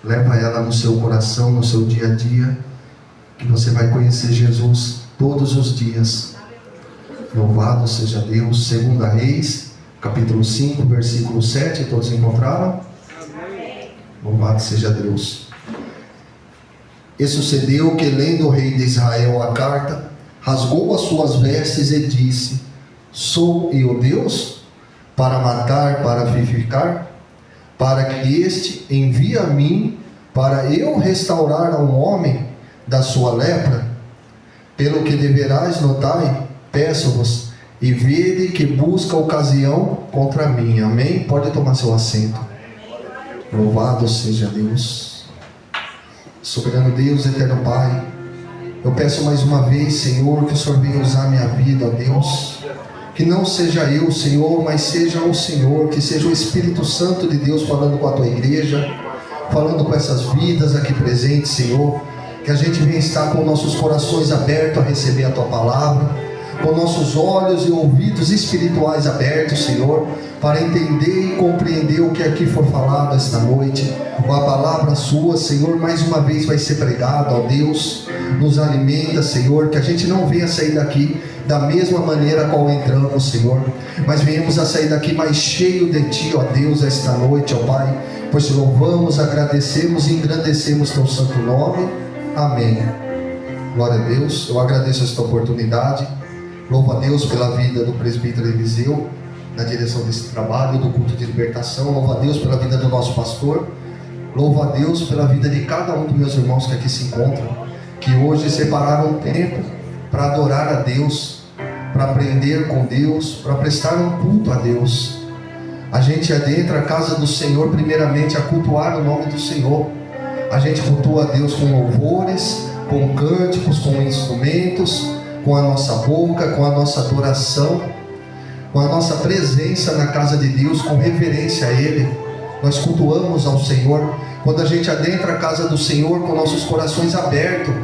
Leva ela no seu coração, no seu dia a dia, que você vai conhecer Jesus todos os dias. Louvado seja Deus. 2 Reis, capítulo 5, versículo 7. Todos encontraram? Amém. Louvado seja Deus. E sucedeu que, lendo o rei de Israel a carta, rasgou as suas vestes e disse: Sou eu Deus? Para matar, para vivificar? Para que este envie a mim, para eu restaurar a um homem da sua lepra? Pelo que deverás notai, peço-vos, e vede que busca ocasião contra mim. Amém? Pode tomar seu assento. Louvado seja Deus. Soberano Deus, eterno Pai, eu peço mais uma vez, Senhor, que o Senhor venha usar a minha vida, ó Deus. Que não seja eu, Senhor, mas seja o Senhor, que seja o Espírito Santo de Deus falando com a tua igreja, falando com essas vidas aqui presentes, Senhor. Que a gente venha estar com nossos corações abertos a receber a tua palavra, com nossos olhos e ouvidos espirituais abertos, Senhor, para entender e compreender o que aqui for falado esta noite. Com a palavra sua, Senhor, mais uma vez vai ser pregado, ó Deus. Nos alimenta, Senhor, que a gente não venha sair daqui da mesma maneira qual entramos, Senhor, mas venhamos a sair daqui mais cheio de Ti, ó Deus, esta noite, ó Pai, pois te louvamos, agradecemos e engrandecemos Teu santo nome. Amém. Glória a Deus. Eu agradeço esta oportunidade. Louvo a Deus pela vida do presbítero Eliseu, na direção desse trabalho, do culto de libertação. Louvo a Deus pela vida do nosso pastor. Louvo a Deus pela vida de cada um dos meus irmãos que aqui se encontram, que hoje separaram um tempo para adorar a Deus, para aprender com Deus, para prestar um culto a Deus. A gente adentra a casa do Senhor primeiramente a cultuar o nome do Senhor. A gente cultua a Deus com louvores, com cânticos, com instrumentos, com a nossa boca, com a nossa adoração, com a nossa presença na casa de Deus, com reverência a Ele. Nós cultuamos ao Senhor. Quando a gente adentra a casa do Senhor com nossos corações abertos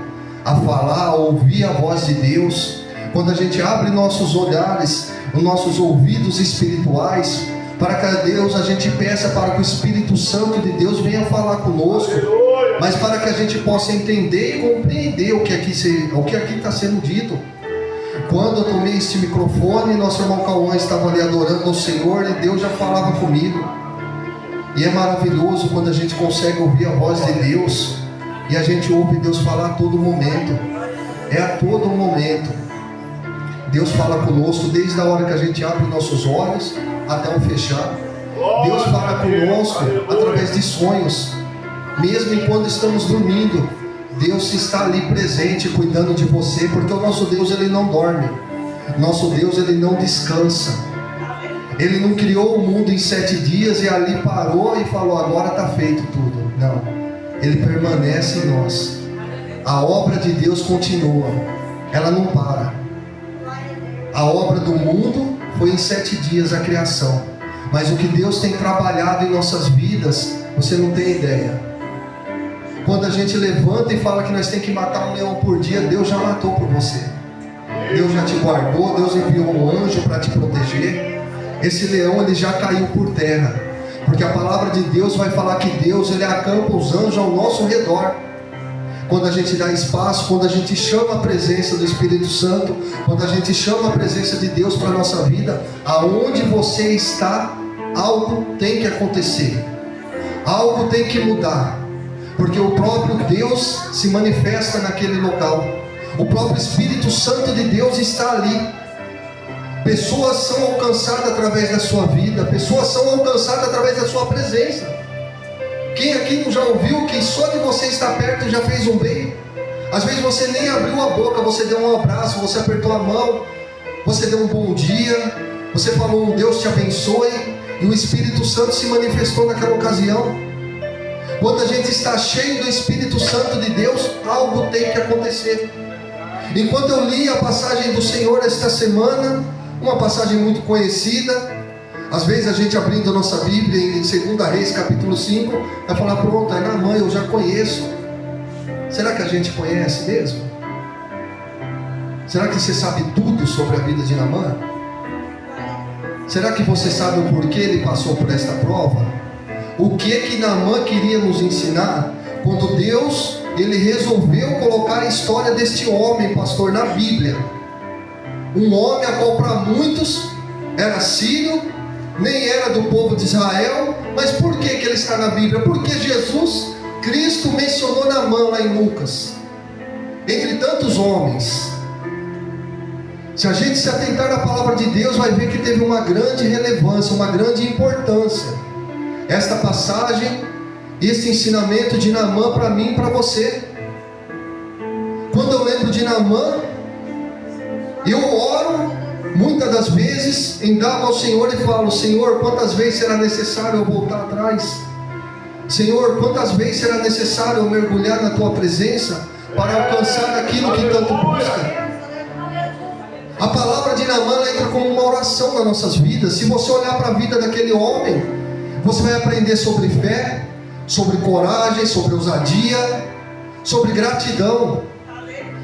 a falar, a ouvir a voz de Deus, quando a gente abre nossos olhares, os nossos ouvidos espirituais, para que a Deus a gente peça para que o Espírito Santo de Deus venha falar conosco, mas para que a gente possa entender e compreender o que aqui está sendo dito. Quando eu tomei este microfone, nosso irmão Cauã estava ali adorando ao Senhor e Deus já falava comigo. E é maravilhoso quando a gente consegue ouvir a voz de Deus, e a gente ouve Deus falar a todo momento. É a todo momento Deus fala conosco, desde a hora que a gente abre nossos olhos até o fechar. Deus fala conosco através de sonhos, mesmo enquanto estamos dormindo. Deus está ali presente, cuidando de você, porque o nosso Deus, Ele não dorme. Nosso Deus, Ele não descansa. Ele não criou o mundo em 7 dias e ali parou e falou: agora está feito tudo. Não, Ele permanece em nós. A obra de Deus continua, ela não para. A obra do mundo foi em 7 dias a criação, mas o que Deus tem trabalhado em nossas vidas, você não tem ideia. Quando a gente levanta e fala que nós temos que matar um leão por dia, Deus já matou por você. Deus já te guardou, Deus enviou um anjo para te proteger. Esse leão, ele já caiu por terra, porque a palavra de Deus vai falar que Deus, Ele acampa os anjos ao nosso redor. Quando a gente dá espaço, quando a gente chama a presença do Espírito Santo, quando a gente chama a presença de Deus para a nossa vida, aonde você está, algo tem que acontecer, algo tem que mudar, porque o próprio Deus se manifesta naquele local, o próprio Espírito Santo de Deus está ali. Pessoas são alcançadas através da sua vida, pessoas são alcançadas através da sua presença. Quem aqui não já ouviu que só de você estar perto já fez um bem? Às vezes você nem abriu a boca, você deu um abraço, você apertou a mão, você deu um bom dia, você falou um Deus te abençoe, e o Espírito Santo se manifestou naquela ocasião. Quando a gente está cheio do Espírito Santo de Deus, algo tem que acontecer. Enquanto eu li a passagem do Senhor esta semana, uma passagem muito conhecida, às vezes a gente abrindo a nossa Bíblia em 2 Reis capítulo 5, vai falar: pronto, é Naamã, eu já conheço. Será que a gente conhece mesmo? Será que você sabe tudo sobre a vida de Naamã? Será que você sabe o porquê ele passou por esta prova? O que Naamã queria nos ensinar? Quando Deus, ele resolveu colocar a história deste homem, pastor, na Bíblia. Um homem a qual para muitos era sírio, nem era do povo de Israel. Mas por que ele está na Bíblia? Porque Jesus Cristo mencionou Naamã lá em Lucas, entre tantos homens. Se a gente se atentar na palavra de Deus, vai ver que teve uma grande relevância, uma grande importância esta passagem, esse ensinamento de Naamã para mim e para você. Quando eu lembro de Naamã, eu oro muitas das vezes, indago ao Senhor e falo: Senhor, quantas vezes será necessário eu voltar atrás? Senhor, quantas vezes será necessário eu mergulhar na Tua presença para alcançar aquilo que tanto busca? A palavra de Naamã entra como uma oração nas nossas vidas. Se você olhar para a vida daquele homem, você vai aprender sobre fé, sobre coragem, sobre ousadia, sobre gratidão,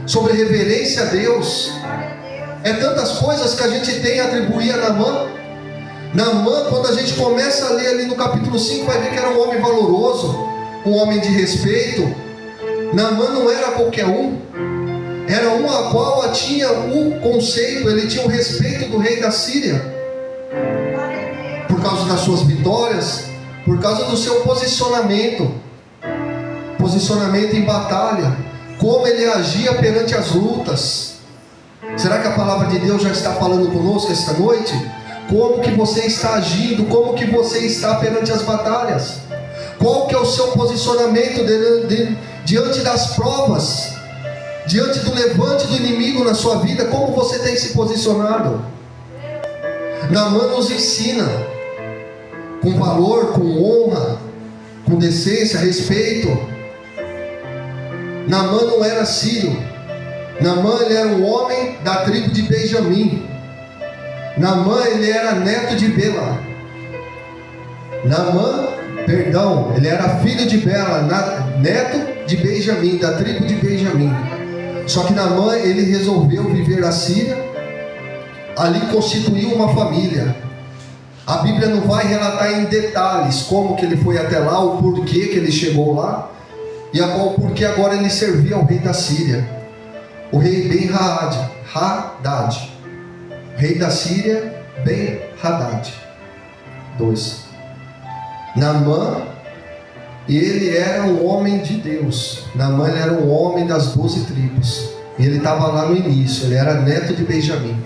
sobre reverência a Deus. É tantas coisas que a gente tem a atribuir a Naamã. Naamã, quando a gente começa a ler ali no capítulo 5, vai ver que era um homem valoroso, um homem de respeito. Naamã não era qualquer um, era um a qual tinha o conceito, ele tinha o respeito do rei da Síria, por causa das suas vitórias, por causa do seu posicionamento em batalha, como ele agia perante as lutas. Será que a palavra de Deus já está falando conosco esta noite? Como que você está agindo? Como que você está perante as batalhas? Qual que é o seu posicionamento diante das provas? Diante do levante do inimigo na sua vida? Como você tem se posicionado? Naamã nos ensina com valor, com honra, com decência, respeito. Naamã não era sírio. Naamã, ele era um homem da tribo de Benjamim. Naamã, ele era neto de Bela. Ele era filho de Bela, neto de Benjamim, da tribo de Benjamim. Só que Naamã, ele resolveu viver na Síria, ali constituiu uma família. A Bíblia não vai relatar em detalhes como que ele foi até lá, o porquê que ele chegou lá, e o porquê agora ele servia ao rei da Síria, o rei Ben-Hadad. Rei da Síria, Ben-Hadad. 2. Naamã, ele era um homem de Deus. Naamã, ele era um homem das 12 tribos. E ele estava lá no início, ele era neto de Benjamim.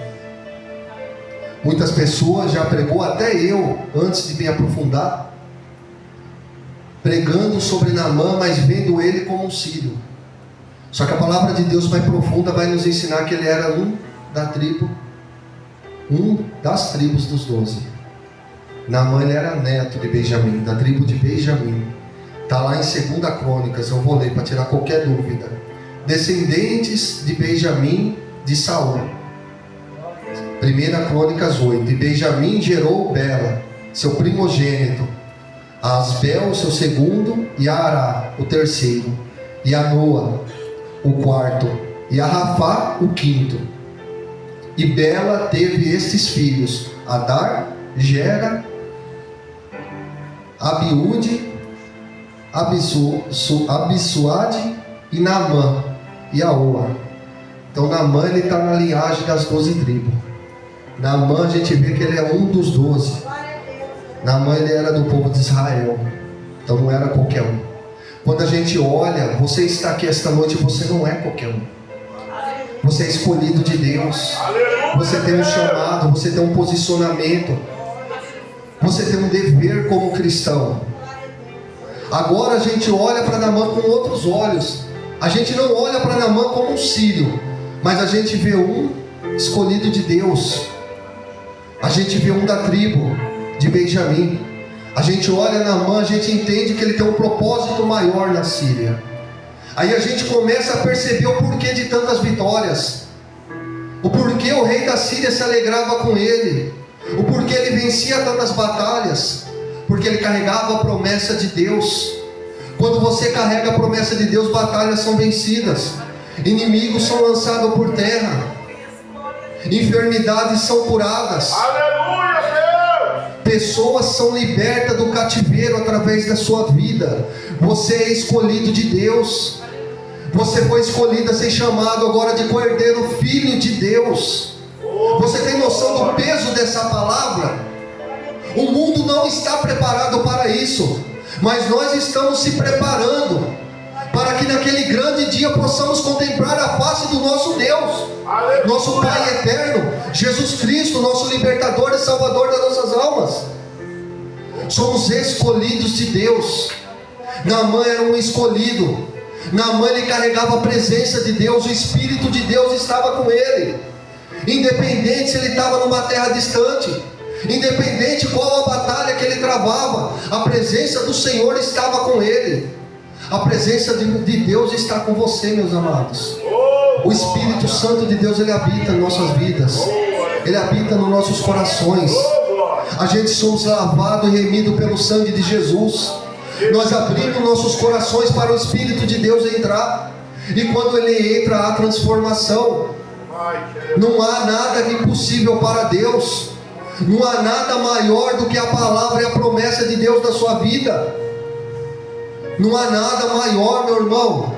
Muitas pessoas já pregou, até eu, antes de me aprofundar, pregando sobre Naamã, mas vendo ele como um sírio. Só que a palavra de Deus mais profunda vai nos ensinar que ele era um das tribos dos 12. Naamã, ele era neto de Benjamim, da tribo de Benjamim. Está lá em 2 Crônicas, eu vou ler para tirar qualquer dúvida. Descendentes de Benjamim de Saul. 1 Crônicas 8. E Benjamim gerou Bela, seu primogênito, a Asbel, o seu segundo, e a Ará, o terceiro, e a Noa, o quarto, e a Rafá, o quinto. E Bela teve estes filhos: Adar, Gera, Abiúde, Abissuade e Naamã e Aoa. Então Naamã, ele está na linhagem das 12 tribos. Naamã, a gente vê que ele é um dos 12. Naamã, ele era do povo de Israel, então não era qualquer um. Quando a gente olha, você está aqui esta noite, você não é qualquer um. Você é escolhido de Deus. Você tem um chamado, você tem um posicionamento, você tem um dever como cristão. Agora a gente olha para Naamã com outros olhos. A gente não olha para Naamã como um sírio, mas a gente vê um escolhido de Deus. A gente vê um da tribo de Benjamim. A gente olha Naamã, a gente entende que ele tem um propósito maior na Síria. Aí a gente começa a perceber o porquê de tantas vitórias, o porquê o rei da Síria se alegrava com ele, o porquê ele vencia tantas batalhas, porque ele carregava a promessa de Deus. Quando você carrega a promessa de Deus, batalhas são vencidas, inimigos são lançados por terra, enfermidades são curadas, aleluia, Deus! Pessoas são libertas do cativeiro através da sua vida. Você é escolhido de Deus. Você foi escolhido a ser chamado agora de Cordeiro, Filho de Deus. Você tem noção do peso dessa palavra? O mundo não está preparado para isso, mas nós estamos se preparando para que naquele grande dia possamos contemplar a face do nosso Deus, nosso Pai eterno, Jesus Cristo, nosso libertador e salvador das nossas almas. Somos escolhidos de Deus. Naamã era um escolhido. Naamã, ele carregava a presença de Deus, o Espírito de Deus estava com ele, independente se ele estava numa terra distante, independente qual a batalha que ele travava, a presença do Senhor estava com ele. A presença de Deus está com você, meus amados. O Espírito Santo de Deus, ele habita em nossas vidas, ele habita nos nossos corações. A gente somos lavados e remidos pelo sangue de Jesus. Nós abrimos nossos corações para o Espírito de Deus entrar, e quando ele entra, há transformação. Não há nada impossível para Deus. Não há nada maior do que a palavra e a promessa de Deus na sua vida. Não há nada maior, meu irmão.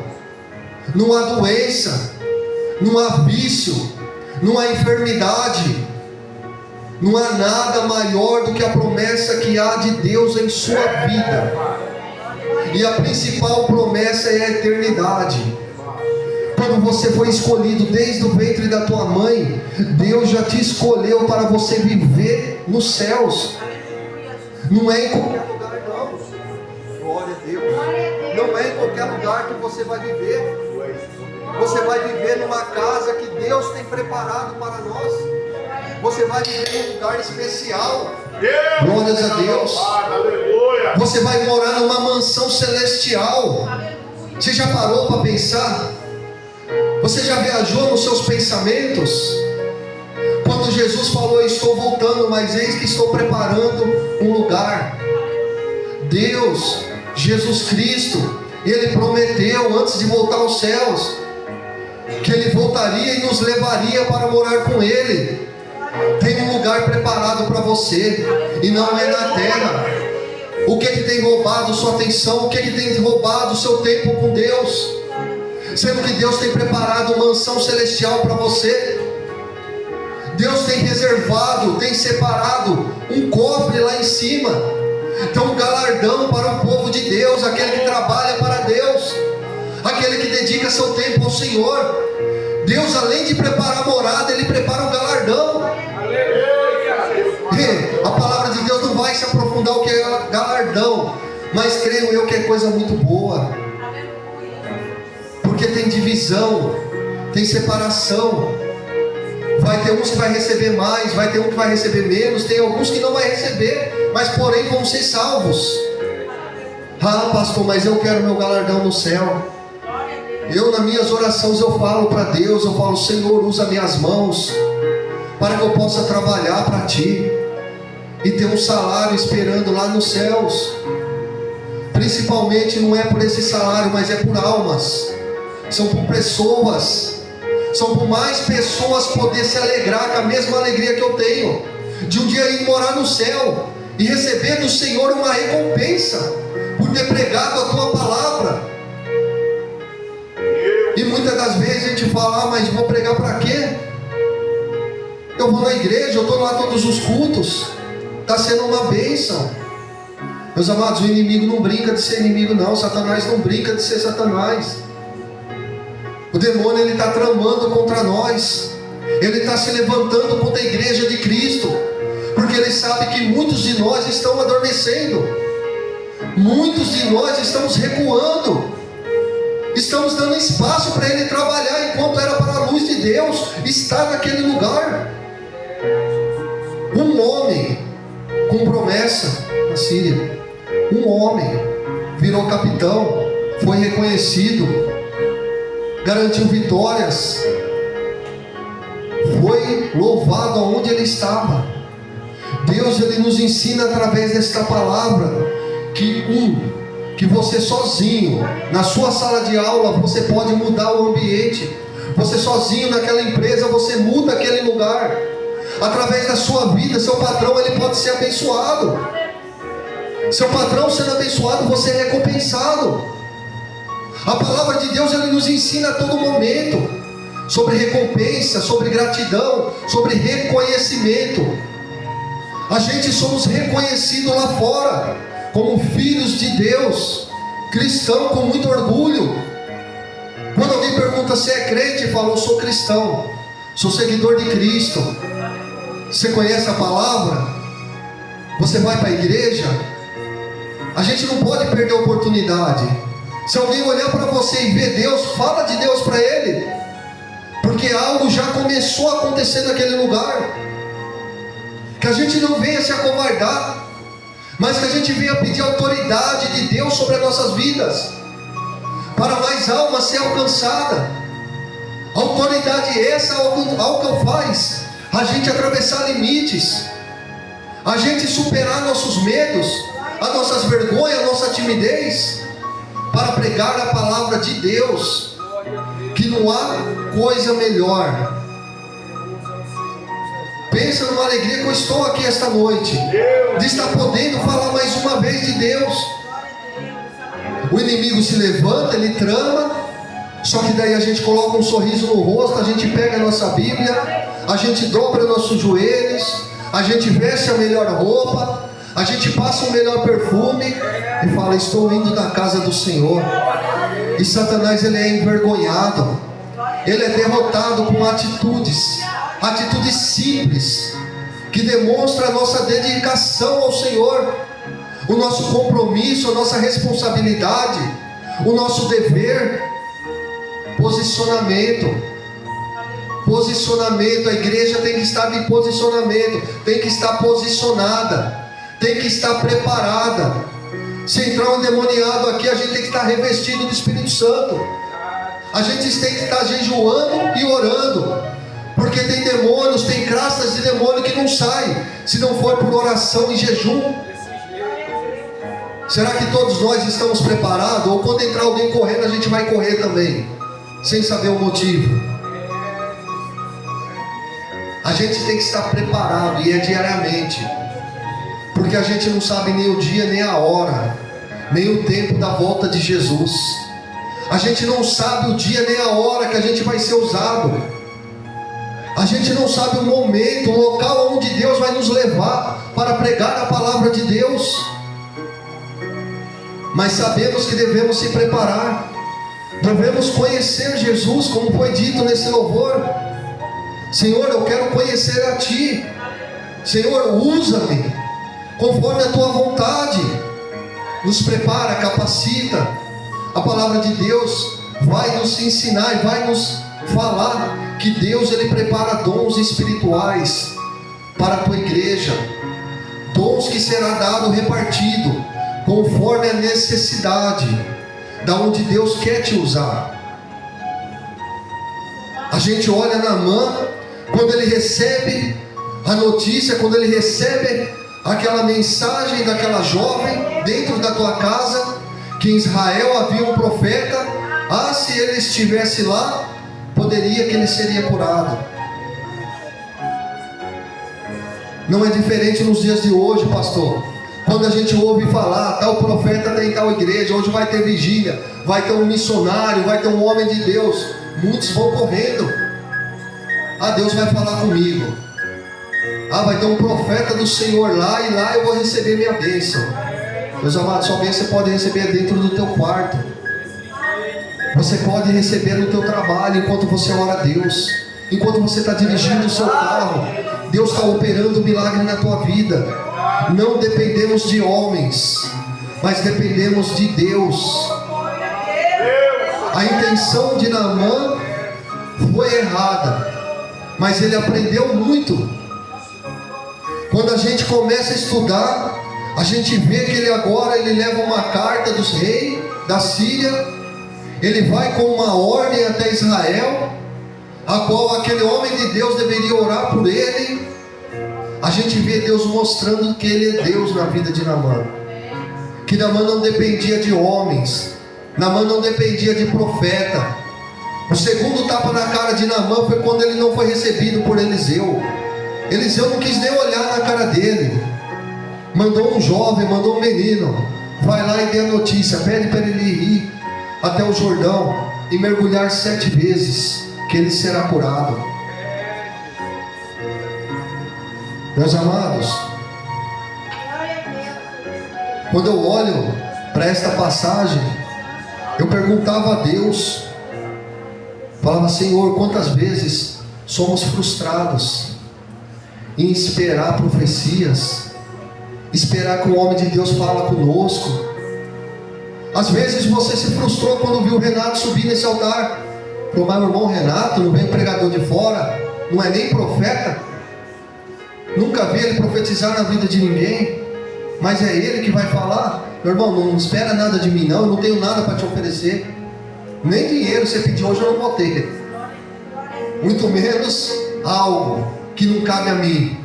Não há doença, não há vício, não há enfermidade. Não há nada maior do que a promessa que há de Deus em sua vida. E a principal promessa é a eternidade. Quando você foi escolhido desde o ventre da tua mãe, Deus já te escolheu para você viver nos céus. Não é em qualquer lugar, não. Glória a Deus. Não é em qualquer lugar que você vai viver. Você vai viver numa casa que Deus tem preparado para nós. Você vai viver num lugar especial. Glórias a Deus. Você vai morar numa mansão celestial. Você já parou para pensar? Você já viajou nos seus pensamentos? Quando Jesus falou: eu estou voltando, mas eis que estou preparando um lugar. Deus, Jesus Cristo, Ele prometeu antes de voltar aos céus que Ele voltaria e nos levaria para morar com Ele. Tem um lugar preparado para você, e não é na terra. O que tem roubado sua atenção? O que tem roubado o seu tempo com Deus? Sendo que Deus tem preparado uma mansão celestial para você. Deus tem reservado, tem separado um cofre lá em cima. Então, um galardão para o povo de Deus, aquele que trabalha para Deus, aquele que dedica seu tempo ao Senhor. Deus, além de preparar a morada, Ele prepara um galardão. A palavra de Deus não vai se aprofundar o que é galardão, mas creio eu que é coisa muito boa, porque tem divisão, tem separação. Vai ter uns que vai receber mais, vai ter um que vai receber menos, tem alguns que não vai receber, mas porém vão ser salvos. Ah, pastor, mas eu quero meu galardão no céu. Eu, nas minhas orações, eu falo para Deus, eu falo: Senhor, usa minhas mãos para que eu possa trabalhar para Ti e ter um salário esperando lá nos céus. Principalmente não é por esse salário, mas é por almas. São por pessoas. São por mais pessoas poder se alegrar com a mesma alegria que eu tenho, de um dia ir morar no céu e receber do Senhor uma recompensa por ter pregado a Tua palavra. E muitas das vezes a gente fala: ah, mas vou pregar para quê? Eu vou na igreja, eu estou lá todos os cultos, está sendo uma bênção. Meus amados, o inimigo não brinca de ser inimigo não. Satanás não brinca de ser Satanás. O demônio, ele está tramando contra nós. Ele está se levantando contra a igreja de Cristo, porque ele sabe que muitos de nós estão adormecendo. Muitos de nós estamos recuando. Estamos dando espaço para ele trabalhar, enquanto era para a luz de Deus estar naquele lugar. Um homem com promessa na Síria, um homem virou capitão, foi reconhecido, garantiu vitórias, foi louvado aonde ele estava. Deus, ele nos ensina através desta palavra que você sozinho, na sua sala de aula, você pode mudar o ambiente. Você sozinho naquela empresa, você muda aquele lugar. Através da sua vida, seu patrão ele pode ser abençoado. Seu patrão sendo abençoado, você é recompensado. A palavra de Deus ele nos ensina a todo momento sobre recompensa, sobre gratidão, sobre reconhecimento. A gente somos reconhecidos lá fora como filhos de Deus, cristão com muito orgulho. Quando alguém pergunta se é crente, fala: eu sou cristão, sou seguidor de Cristo. Você conhece a palavra? Você vai para a igreja? A gente não pode perder a oportunidade. Se alguém olhar para você e ver Deus, fala de Deus para ele, porque algo já começou a acontecer naquele lugar. Que a gente não venha se acovardar, mas que a gente venha pedir autoridade de Deus sobre as nossas vidas, para mais almas ser alcançada. Autoridade essa ao que faz a gente atravessar limites, a gente superar nossos medos, as nossas vergonhas, a nossa timidez, para pregar a palavra de Deus, que não há coisa melhor. Pensa numa alegria que eu estou aqui esta noite, de estar podendo falar mais uma vez de Deus. O inimigo se levanta, ele trama, só que daí a gente coloca um sorriso no rosto, a gente pega a nossa Bíblia, a gente dobra nossos joelhos, a gente veste a melhor roupa, a gente passa o melhor perfume e fala: estou indo na casa do Senhor. E Satanás ele é envergonhado, ele é derrotado com atitudes simples, que demonstram a nossa dedicação ao Senhor, o nosso compromisso, a nossa responsabilidade, o nosso dever. Posicionamento, a igreja tem que estar em posicionamento, tem que estar posicionada, tem que estar preparada. Se entrar um endemoniado aqui, a gente tem que estar revestido do Espírito Santo, a gente tem que estar jejuando e orando, porque tem demônios, tem crastas de demônio que não saem, se não for por oração e jejum. Será que todos nós estamos preparados? Ou quando entrar alguém correndo, a gente vai correr também, sem saber o motivo? A gente tem que estar preparado, e é diariamente, porque a gente não sabe nem o dia, nem a hora, nem o tempo da volta de Jesus. A gente não sabe o dia nem a hora que a gente vai ser usado. A gente não sabe o momento, o local onde Deus vai nos levar para pregar a palavra de Deus. Mas sabemos que devemos se preparar, devemos conhecer Jesus, como foi dito nesse louvor. Senhor, eu quero conhecer a Ti. Senhor, usa-me conforme a Tua vontade. Nos prepara, capacita. A palavra de Deus vai nos ensinar e vai nos falar que Deus ele prepara dons espirituais para a Tua igreja, dons que será dado repartido conforme a necessidade da onde Deus quer te usar. A gente olha Naamã, quando ele recebe a notícia, quando ele recebe aquela mensagem daquela jovem dentro da tua casa, que em Israel havia um profeta, se ele estivesse lá, poderia que ele seria curado. Não é diferente nos dias de hoje, pastor. Quando a gente ouve falar, tal profeta tem tal igreja, hoje vai ter vigília, vai ter um missionário, vai ter um homem de Deus, muitos vão correndo. Deus vai falar comigo. Vai ter um profeta do Senhor lá, e lá eu vou receber minha bênção. Meus amados, sua bênção você pode receber dentro do teu quarto. Você pode receber no teu trabalho, enquanto você ora a Deus, enquanto você está dirigindo o seu carro. Deus está operando um milagre na tua vida. Não dependemos de homens, mas dependemos de Deus. A intenção de Naamã foi errada, mas ele aprendeu muito. Quando a gente começa a estudar, a gente vê que ele leva uma carta dos reis da Síria, ele vai com uma ordem até Israel, a qual aquele homem de Deus deveria orar por ele. A gente vê Deus mostrando que ele é Deus na vida de Naamã, que Naamã não dependia de homens, Naamã não dependia de profeta. O segundo tapa na cara de Naamã foi quando ele não foi recebido por Eliseu. Eliseu não quis nem olhar na cara dele. Mandou um jovem, mandou um menino. Vai lá e dê a notícia. Pede para ele ir até o Jordão e mergulhar 7 vezes, que ele será curado. Meus amados, quando eu olho para esta passagem, eu perguntava a Deus, falava: Senhor, quantas vezes somos frustrados em esperar profecias, esperar que o homem de Deus fala conosco. Às vezes você se frustrou quando viu o Renato subir nesse altar. Falou: mas meu irmão Renato não vem pregador de fora, não é nem profeta, nunca vi ele profetizar na vida de ninguém, mas é ele que vai falar. Meu irmão, não espera nada de mim não, eu não tenho nada para te oferecer, nem dinheiro você pediu hoje eu não vou ter, muito menos algo que não cabe a mim.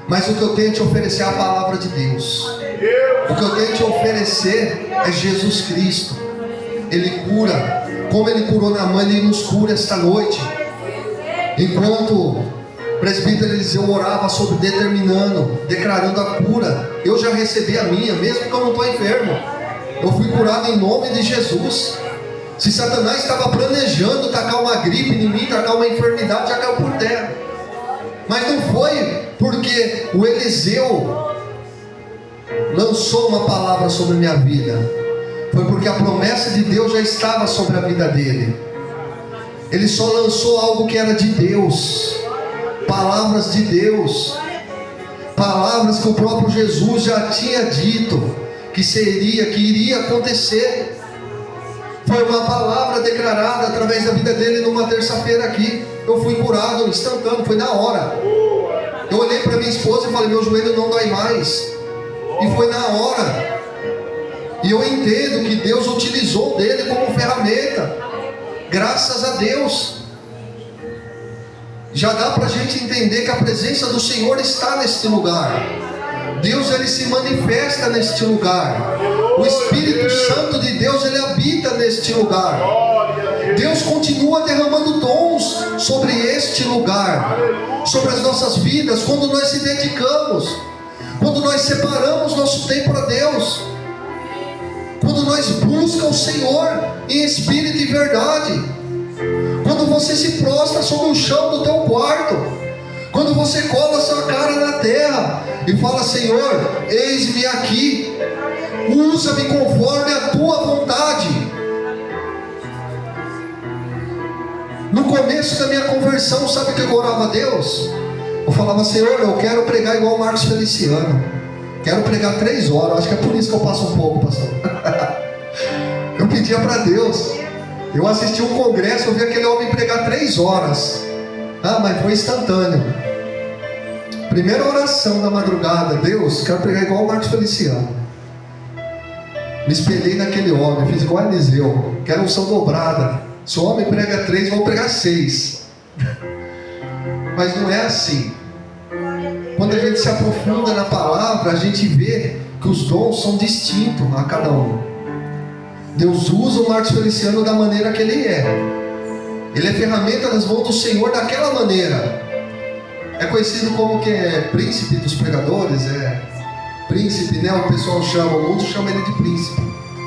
Mas o que eu tenho a te oferecer é a palavra de Deus. O que eu tenho a te oferecer é Jesus Cristo. Ele cura, como Ele curou na mãe, Ele nos cura esta noite. Enquanto o presbítero Eliseu orava sobre determinando, declarando a cura, eu já recebi a minha, mesmo que eu não estou enfermo. Eu fui curado em nome de Jesus. Se Satanás estava planejando tacar uma gripe em mim, tacar uma enfermidade, já caiu por terra. Mas não foi porque o Eliseu lançou uma palavra sobre a minha vida, foi porque a promessa de Deus já estava sobre a vida dele. Ele só lançou algo que era de Deus, palavras de Deus, palavras que o próprio Jesus já tinha dito que iria acontecer. Foi uma palavra declarada através da vida dele numa terça-feira aqui. Eu fui curado instantâneo, foi na hora. Eu olhei para minha esposa e falei: meu joelho não dói mais. E foi na hora. E eu entendo que Deus utilizou dele como ferramenta. Graças a Deus. Já dá para a gente entender que a presença do Senhor está neste lugar. Deus, Ele se manifesta neste lugar. O Espírito Santo de Deus, Ele habita neste lugar. Deus continua derramando dons sobre este lugar, sobre as nossas vidas, quando nós se dedicamos, quando nós separamos nosso tempo a Deus, quando nós buscamos o Senhor em espírito e verdade, quando você se prostra sobre o chão do teu quarto, quando você cola a sua cara na terra e fala: Senhor, eis-me aqui, usa-me conforme a tua vontade. No começo da minha conversão, sabe o que eu orava a Deus? Eu falava: Senhor, eu quero pregar igual o Marcos Feliciano, quero pregar 3 horas. Acho que é por isso que eu passo um pouco, pastor. Eu pedia para Deus. Eu assisti um congresso, eu vi aquele homem pregar 3 horas. Mas foi instantâneo. Primeira oração da madrugada: Deus, quero pregar igual o Marcos Feliciano. Me espelhei naquele homem, fiz igual a Eliseu, quero unção dobrada. Se o homem prega 3, vou pregar 6. Mas não é assim. Quando a gente se aprofunda na palavra, a gente vê que os dons são distintos a cada um. Deus usa o Marcos Feliciano da maneira que ele é. Ele é ferramenta nas mãos do Senhor daquela maneira. É conhecido como que é príncipe dos pregadores, príncipe, né? O pessoal chama, o mundo chama ele de príncipe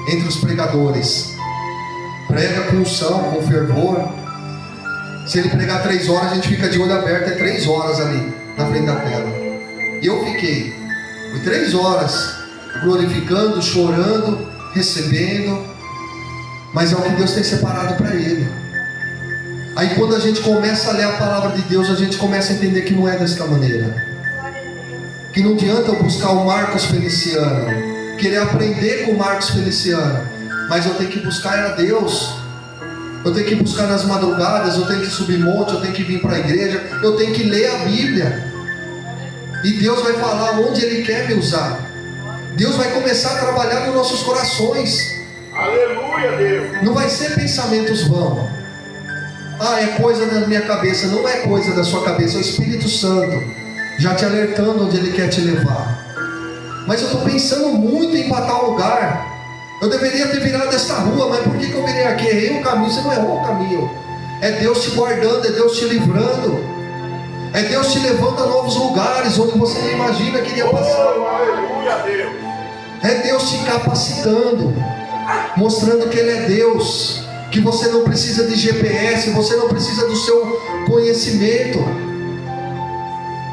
entre os pregadores. Prega com unção, com fervor. Se ele pregar 3 horas, a gente fica de olho aberto, 3 horas ali na frente da tela. E eu fiquei, foi 3 horas glorificando, chorando, recebendo. Mas é o que Deus tem separado para ele. Aí quando a gente começa a ler a palavra de Deus, a gente começa a entender que não é desta maneira. Que não adianta eu buscar o Marcos Feliciano, querer aprender com o Marcos Feliciano, mas eu tenho que buscar a Deus. Eu tenho que buscar nas madrugadas, eu tenho que subir monte, eu tenho que vir para a igreja, eu tenho que ler a Bíblia. E Deus vai falar onde Ele quer me usar. Deus vai começar a trabalhar nos nossos corações. Aleluia, Deus. Não vai ser pensamentos vãos. É coisa da minha cabeça. Não é coisa da sua cabeça. É o Espírito Santo já te alertando onde Ele quer te levar. Mas eu estou pensando muito em ir para tal lugar. Eu deveria ter virado esta rua, mas por que eu virei aqui? Errei o caminho. Você não errou o caminho. É Deus te guardando, é Deus te livrando. É Deus te levando a novos lugares onde você nem imagina que iria passar. Aleluia, Deus. É Deus te capacitando, mostrando que Ele é Deus, que você não precisa de GPS, você não precisa do seu conhecimento,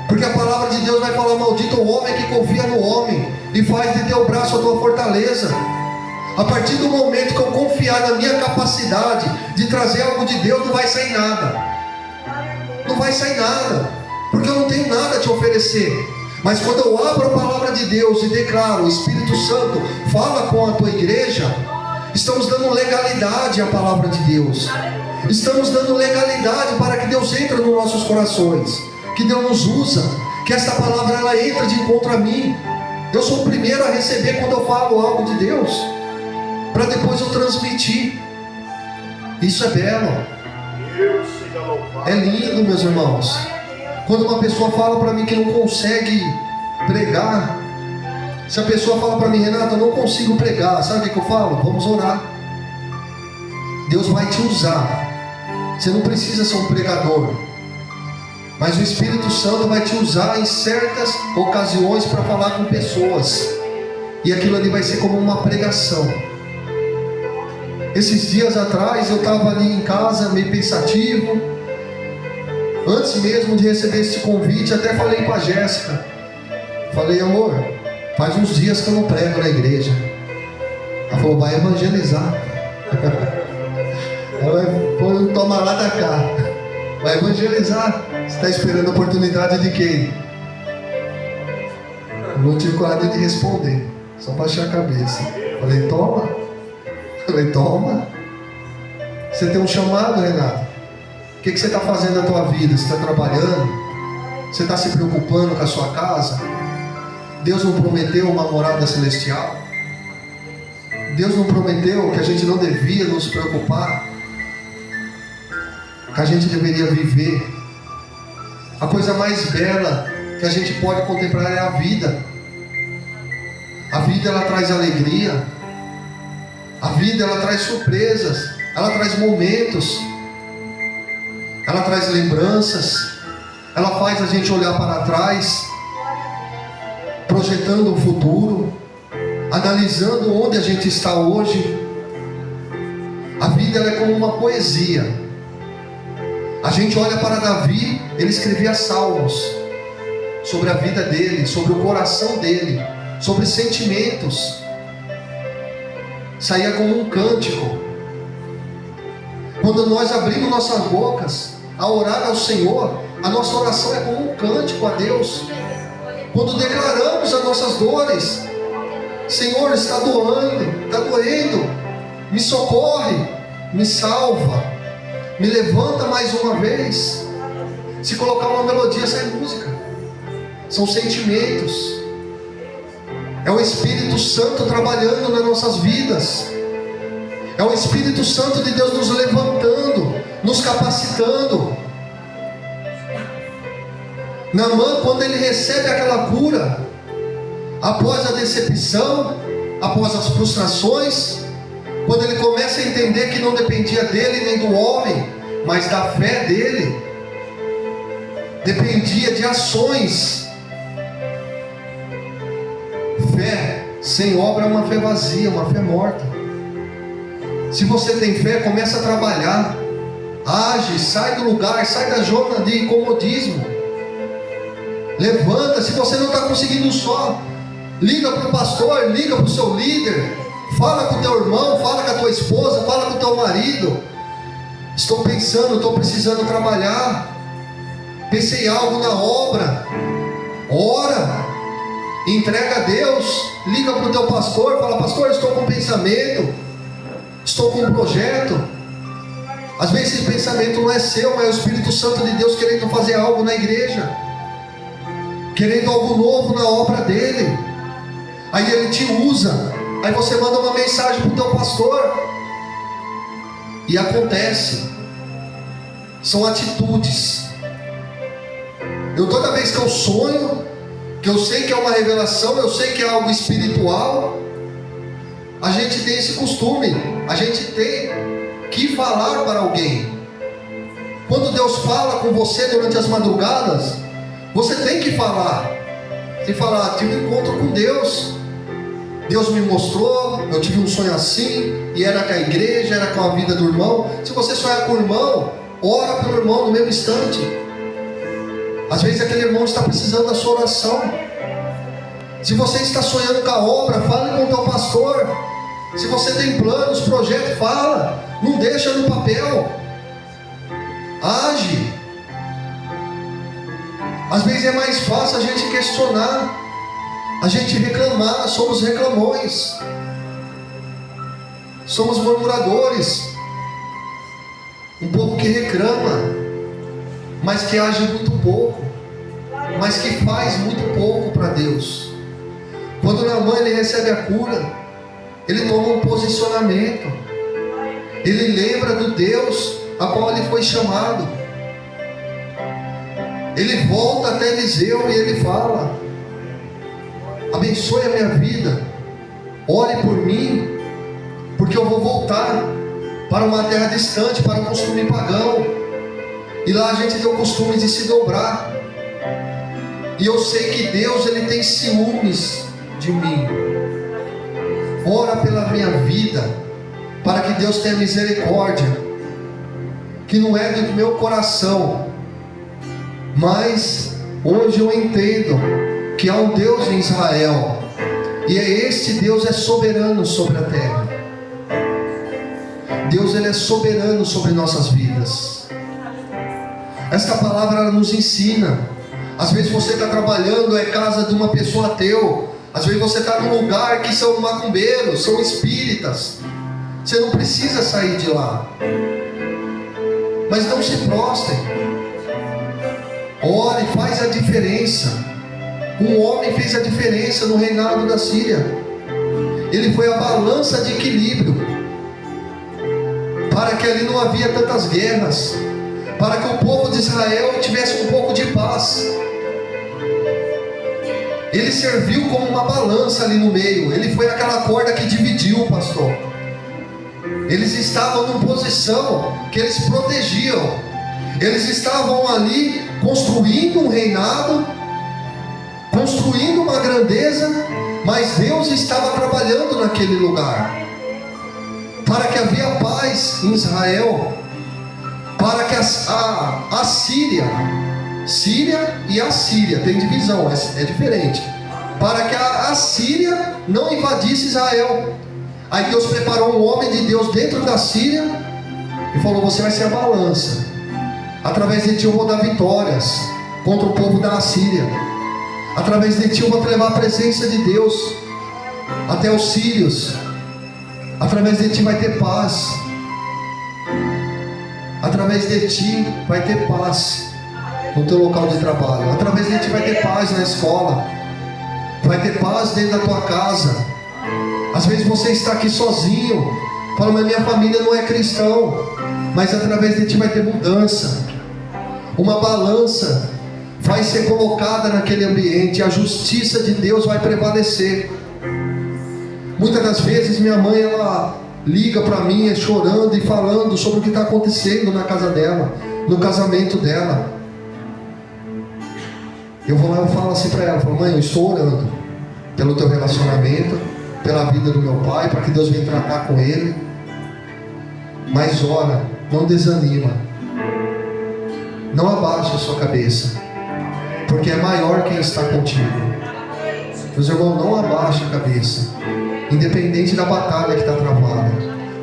porque a palavra de Deus vai falar: maldito o homem que confia no homem e faz de teu braço a tua fortaleza. A partir do momento que eu confiar na minha capacidade de trazer algo de Deus, não vai sair nada. Não vai sair nada, porque eu não tenho nada a te oferecer. Mas quando eu abro a palavra de Deus e declaro: o Espírito Santo fala com a tua igreja, estamos dando legalidade à palavra de Deus. Estamos dando legalidade para que Deus entre nos nossos corações, que Deus nos usa, que esta palavra ela entra de encontro a mim. Eu sou o primeiro a receber quando eu falo algo de Deus, para depois eu transmitir. Isso é belo, Deus seja louvado. é lindo, meus irmãos. Quando uma pessoa fala para mim que não consegue pregar, se a pessoa fala para mim: Renato, eu não consigo pregar, sabe o que eu falo? Vamos orar. Deus vai te usar. Você não precisa ser um pregador, mas o Espírito Santo vai te usar em certas ocasiões para falar com pessoas, e aquilo ali vai ser como uma pregação. Esses dias atrás eu estava ali em casa meio pensativo, antes mesmo de receber esse convite, até falei com a Jéssica. Falei: amor, faz uns dias que eu não prego na igreja. Ela falou: vai evangelizar. Ela falou: toma lá da cá, vai evangelizar. Você está esperando a oportunidade de quem? Eu não tive coragem de responder, só baixei a cabeça. Falei: toma. Falei: toma. Você tem um chamado, Renato. O que você está fazendo na tua vida? Você está trabalhando? Você está se preocupando com a sua casa? Deus não prometeu uma morada celestial? Deus não prometeu que a gente não devia nos preocupar? Que a gente deveria viver? A coisa mais bela que a gente pode contemplar é a vida. A vida, ela traz alegria. A vida, ela traz surpresas. Ela traz momentos. Ela traz lembranças. Ela faz a gente olhar para trás, projetando o futuro, analisando onde a gente está hoje. A vida, ela é como uma poesia. A gente olha para Davi, ele escrevia salmos sobre a vida dele, sobre o coração dele, sobre sentimentos. Saía como um cântico. Quando nós abrimos nossas bocas a orar ao Senhor, a nossa oração é como um cântico a Deus. Quando declaramos as nossas dores: Senhor, está doando, está doendo, me socorre, me salva, me levanta mais uma vez. Se colocar uma melodia, sai música. São sentimentos. É o Espírito Santo trabalhando nas nossas vidas. É o Espírito Santo de Deus nos levantando, nos capacitando. Naamã, quando ele recebe aquela cura, após a decepção, após as frustrações, quando ele começa a entender que não dependia dele nem do homem, mas da fé dele, dependia de ações. Fé sem obra é uma fé vazia, uma fé morta. Se você tem fé, começa a trabalhar, age, sai do lugar, sai da zona de comodismo, levanta. Se você não está conseguindo só, liga para o pastor, liga para o seu líder, fala com o teu irmão, fala com a tua esposa, fala com o teu marido: estou pensando, estou precisando trabalhar, pensei em algo na obra. Ora, entrega a Deus, liga para o teu pastor, fala: pastor, estou com um pensamento, estou com um projeto. Às vezes esse pensamento não é seu, mas é o Espírito Santo de Deus querendo fazer algo na igreja, querendo algo novo na obra dele. Aí ele te usa, aí você manda uma mensagem para o teu pastor, e acontece. São atitudes. Toda vez que eu sonho, que eu sei que é uma revelação, eu sei que é algo espiritual, a gente tem esse costume, a gente tem que falar para alguém. Quando Deus fala com você durante as madrugadas, você tem que falar. Tem que falar: tive um encontro com Deus. Deus me mostrou, eu tive um sonho assim, e era com a igreja, era com a vida do irmão. Se você sonhar com o irmão, ora pelo irmão no mesmo instante. Às vezes aquele irmão está precisando da sua oração. Se você está sonhando com a obra, fale com o teu pastor. Se você tem planos, projetos, fala. Não deixa no papel. Age. Às vezes é mais fácil a gente questionar, a gente reclamar. Somos reclamões, somos murmuradores, um povo que reclama, mas que age muito pouco, mas que faz muito pouco para Deus. Quando Naamã ele recebe a cura, ele toma um posicionamento, ele lembra do Deus a qual ele foi chamado. Ele volta até Eliseu e ele fala: abençoe a minha vida, ore por mim, porque eu vou voltar para uma terra distante, para um costume pagão, e lá a gente tem o costume de se dobrar, e eu sei que Deus ele tem ciúmes de mim. Ora pela minha vida, para que Deus tenha misericórdia, que não é do meu coração, mas hoje eu entendo que há um Deus em Israel, e este Deus é soberano sobre a terra. Deus ele é soberano sobre nossas vidas. Esta palavra ela nos ensina. Às vezes você está trabalhando, é casa de uma pessoa ateu. Às vezes você está num lugar que são macumbeiros, são espíritas. Você não precisa sair de lá, mas não se prostrem. Ore, faz a diferença. Um homem fez a diferença no reinado da Síria. Ele foi a balança de equilíbrio, para que ali não havia tantas guerras, para que o povo de Israel tivesse um pouco de paz. Ele serviu como uma balança ali no meio. Ele foi aquela corda que dividiu, pastor. Eles estavam numa posição que eles protegiam. Eles estavam ali construindo um reinado, construindo uma grandeza, mas Deus estava trabalhando naquele lugar, para que havia paz em Israel, para que a Síria e a Síria, tem divisão, é diferente, para que a Síria não invadisse Israel. Aí Deus preparou um homem de Deus dentro da Síria e falou: você vai ser a balança, através de ti eu vou dar vitórias contra o povo da Síria, através de ti eu vou te levar a presença de Deus até os sírios, através de ti vai ter paz, através de ti vai ter paz no teu local de trabalho, através de ti vai ter paz na escola, vai ter paz dentro da tua casa. Às vezes você está aqui sozinho, fala: mas minha família não é cristão, mas através de ti vai ter mudança. Uma balança vai ser colocada naquele ambiente, e a justiça de Deus vai prevalecer. Muitas das vezes minha mãe ela liga para mim chorando e falando sobre o que está acontecendo na casa dela, no casamento dela. Eu vou lá e falo assim para ela, falo: mãe, eu estou orando pelo teu relacionamento, pela vida do meu pai, para que Deus venha tratar com ele, mas ora, não desanima, não abaixe a sua cabeça, porque é maior quem está contigo. Meus irmãos, não abaixe a cabeça, independente da batalha que está travada.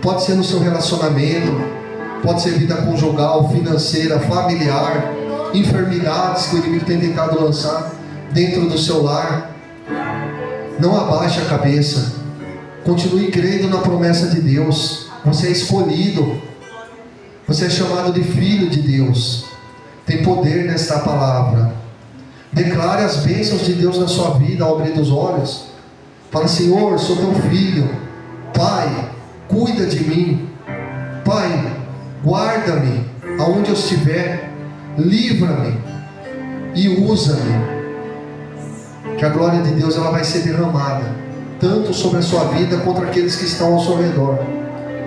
Pode ser no seu relacionamento, pode ser vida conjugal, financeira, familiar, enfermidades que o inimigo tem tentado lançar dentro do seu lar. Não abaixe a cabeça, continue crendo na promessa de Deus. Você é escolhido, você é chamado de filho de Deus. Tem poder nesta palavra. Declare as bênçãos de Deus na sua vida ao abrir os olhos. Fala: Senhor, sou teu filho. Pai, cuida de mim. Pai, guarda-me aonde eu estiver. Livra-me e usa-me. Que a glória de Deus ela vai ser derramada, tanto sobre a sua vida, contra aqueles que estão ao seu redor.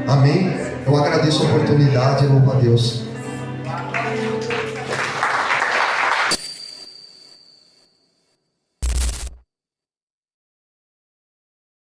Amém? Eu agradeço a oportunidade e louvo a Deus.